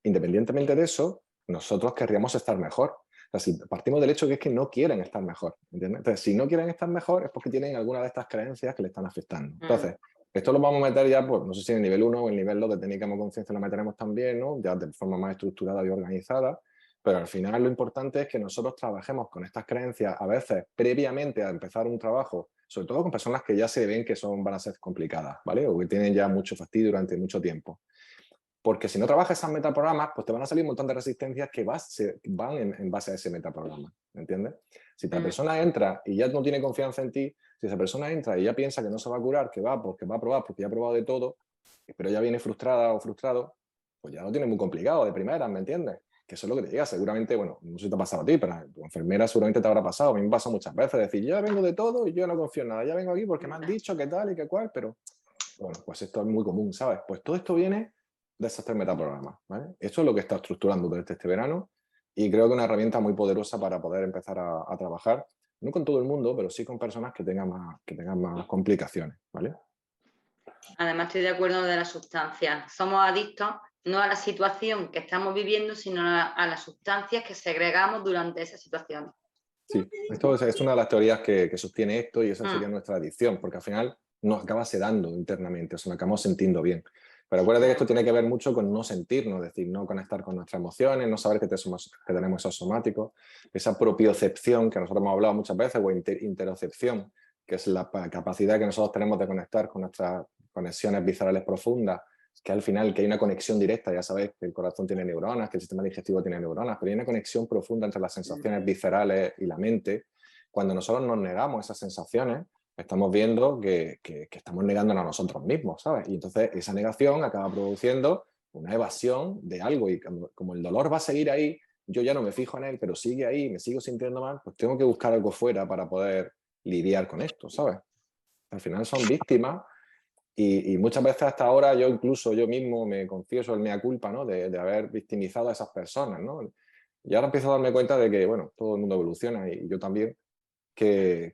independientemente de eso, nosotros querríamos estar mejor. O sea, si partimos del hecho que es que no quieren estar mejor, ¿entiendes? Entonces, si no quieren estar mejor es porque tienen alguna de estas creencias que le están afectando. Entonces, esto lo vamos a meter ya, pues, no sé si en el nivel 1 o en el nivel 2 de técnica de conciencia lo meteremos también, ¿no? Ya de forma más estructurada y organizada. Pero al final lo importante es que nosotros trabajemos con estas creencias a veces previamente a empezar un trabajo, sobre todo con personas que ya se ven que van a ser complicadas, ¿vale? O que tienen ya mucho fastidio durante mucho tiempo. Porque si no trabajas esas metaprogramas, pues te van a salir un montón de resistencias que van en base a ese metaprograma, ¿me entiendes? Si la persona entra y ya no tiene confianza en ti, si esa persona entra y ya piensa que no se va a curar, que va porque va a probar, porque ya ha probado de todo, pero ya viene frustrada o frustrado, pues ya lo tiene muy complicado de primeras, ¿me entiendes? Que eso es lo que te llega. Seguramente, bueno, no sé si te ha pasado a ti, pero a tu enfermera seguramente te habrá pasado. A mí me pasa muchas veces decir, yo vengo de todo y yo no confío en nada. Ya vengo aquí porque me han dicho qué tal y qué cual, pero bueno, pues esto es muy común, ¿sabes? Pues todo esto viene de esos 3 metaprogramas, ¿vale? Eso es lo que está estructurando durante este verano y creo que es una herramienta muy poderosa para poder empezar a trabajar, no con todo el mundo, pero sí con personas que tengan más complicaciones, ¿vale? Además, estoy de acuerdo de las sustancias. Somos adictos no a la situación que estamos viviendo, sino a las sustancias que segregamos durante esa situación. Sí, esto es una de las teorías que sostiene esto y esa sería nuestra adicción, porque al final nos acaba sedando internamente, o sea, nos acabamos sintiendo bien. Pero acuérdate que esto tiene que ver mucho con no sentirnos, es decir, no conectar con nuestras emociones, no saber que tenemos esos somáticos, esa propiocepción que nosotros hemos hablado muchas veces, o interocepción, que es la capacidad que nosotros tenemos de conectar con nuestras conexiones viscerales profundas, que al final que hay una conexión directa, ya sabéis que el corazón tiene neuronas, que el sistema digestivo tiene neuronas, pero hay una conexión profunda entre las sensaciones viscerales y la mente. Cuando nosotros nos negamos esas sensaciones, estamos viendo que estamos negándonos a nosotros mismos, ¿sabes? Y entonces esa negación acaba produciendo una evasión de algo y como el dolor va a seguir ahí, yo ya no me fijo en él, pero sigue ahí, me sigo sintiendo mal, pues tengo que buscar algo fuera para poder lidiar con esto, ¿sabes? Al final son víctimas y muchas veces hasta ahora yo mismo me confieso el mea culpa, ¿no? de haber victimizado a esas personas, ¿no? Y ahora empiezo a darme cuenta de que, bueno, todo el mundo evoluciona y yo también, que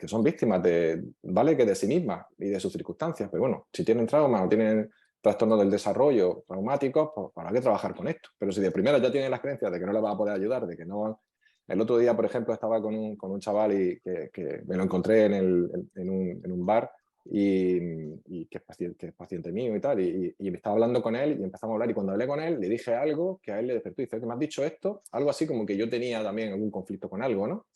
son víctimas ¿vale? Que de sí mismas y de sus circunstancias. Pero bueno, si tienen trauma o tienen trastornos del desarrollo traumáticos, pues habrá que trabajar con esto. Pero si de primera ya tienen las creencias de que no les va a poder ayudar, de que no van... El otro día, por ejemplo, estaba con un chaval que me lo encontré en un bar y que es paciente mío y tal, y me estaba hablando con él y empezamos a hablar y cuando hablé con él le dije algo que a él le despertó y dice, que me has dicho esto, algo así como que yo tenía también algún conflicto con algo, ¿no?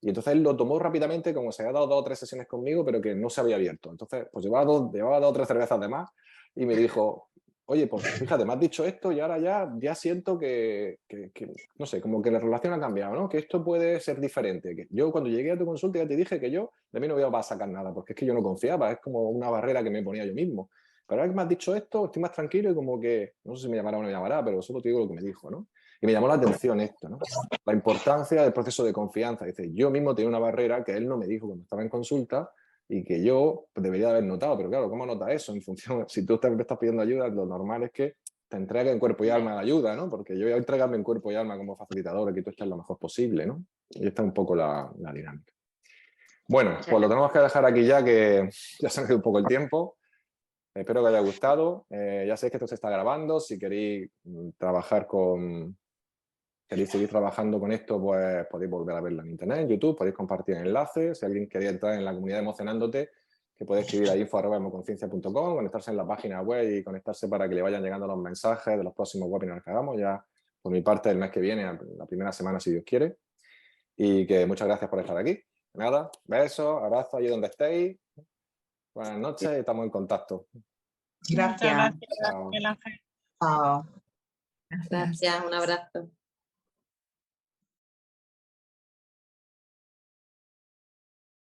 Y entonces él lo tomó rápidamente como se había dado 2 o 3 sesiones conmigo, pero que no se había abierto. Entonces, pues llevaba 2 o 3 cervezas de más y me dijo, oye, pues fíjate, me has dicho esto y ahora ya siento que, no sé, como que la relación ha cambiado, ¿no? Que esto puede ser diferente. Que yo cuando llegué a tu consulta ya te dije que yo de mí no iba a sacar nada, porque es que yo no confiaba, es como una barrera que me ponía yo mismo. Pero ahora que me has dicho esto, estoy más tranquilo y como que, no sé si me llamará o no me llamará, pero solo te digo lo que me dijo, ¿no? Y me llamó la atención esto, ¿no? La importancia del proceso de confianza. Dice, yo mismo tenía una barrera que él no me dijo cuando estaba en consulta y que yo debería haber notado, pero claro, ¿cómo nota eso? En función, si tú me estás pidiendo ayuda, lo normal es que te entregue en cuerpo y alma la ayuda, ¿no? Porque yo voy a entregarme en cuerpo y alma como facilitador, que tú estés lo mejor posible, ¿no? Y esta es un poco la dinámica. Bueno, pues lo tenemos que dejar aquí ya, que ya se me dio un poco el tiempo. Espero que os haya gustado. Ya sabéis que esto se está grabando. Si queréis queréis seguir trabajando con esto, pues podéis volver a verlo en internet, en YouTube, podéis compartir el enlace. Si alguien quería entrar en la comunidad Emocionándote, que puede escribir a info@emoconciencia.com, conectarse en la página web y conectarse para que le vayan llegando los mensajes de los próximos webinars que hagamos, ya por mi parte el mes que viene, la primera semana si Dios quiere. Y que muchas gracias por estar aquí. Nada, besos, abrazos allí donde estéis. Buenas noches y estamos en contacto. Gracias. Muchas gracias, Chao. Miguel Ángel. Chao. Gracias, un abrazo.